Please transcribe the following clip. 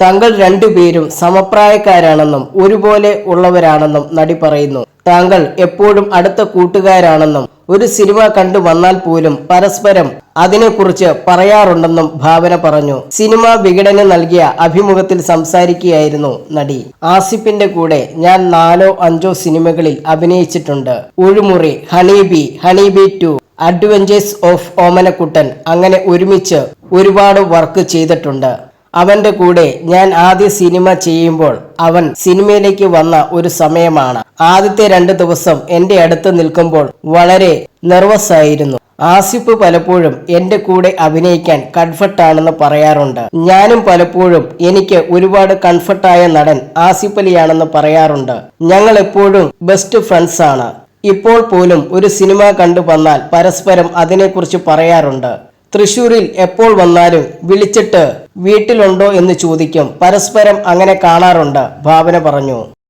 താങ്കൾ രണ്ടുപേരും സമപ്രായക്കാരാണെന്നും ഒരുപോലെ ഉള്ളവരാണെന്നും നടി പറയുന്നു. താങ്കൾ എപ്പോഴും അടുത്ത കൂട്ടുകാരാണെന്നും ഒരു സിനിമ കണ്ടു വന്നാൽ പോലും പരസ്പരം അതിനെക്കുറിച്ച് പറയാറുണ്ടെന്നും ഭാവന പറഞ്ഞു. സിനിമ വികടന് നൽകിയ അഭിമുഖത്തിൽ സംസാരിക്കുകയായിരുന്നു നടി. ആസിഫിന്റെ കൂടെ ഞാൻ 4-5 സിനിമകളിൽ അഭിനയിച്ചിട്ടുണ്ട്. Ozhimuri, Honey Bee, Honey Bee 2, Adventures of Omanakuttan, അങ്ങനെ ഒരുമിച്ച് ഒരുപാട് വർക്ക് ചെയ്തിട്ടുണ്ട്. അവന്റെ കൂടെ ഞാൻ ആദ്യ സിനിമ ചെയ്യുമ്പോൾ അവൻ സിനിമയിലേക്ക് വന്ന ഒരു സമയമാണ്. ആദ്യത്തെ 2 ദിവസം എന്റെ അടുത്ത് നിൽക്കുമ്പോൾ വളരെ നെർവസ് ആയിരുന്നു. ആസിഫ് പലപ്പോഴും എന്റെ കൂടെ അഭിനയിക്കാൻ കംഫർട്ടാണെന്ന് പറയാറുണ്ട്. ഞാനും പലപ്പോഴും എനിക്ക് ഒരുപാട് കംഫർട്ടായ നടൻ ആസിഫ് അലിയാണെന്ന് പറയാറുണ്ട്. ഞങ്ങൾ എപ്പോഴും ബെസ്റ്റ് ഫ്രണ്ട്സ് ആണ്. ഇപ്പോൾ പോലും ഒരു സിനിമ കണ്ടു വന്നാൽ പരസ്പരം അതിനെക്കുറിച്ച് പറയാറുണ്ട്. തൃശ്ശൂരിൽ എപ്പോൾ വന്നാലും വിളിച്ചിട്ട് വീട്ടിലുണ്ടോ എന്ന് ചോദിക്കും. പരസ്പരം അങ്ങനെ കാണാറുണ്ട്, ഭാവന പറഞ്ഞു.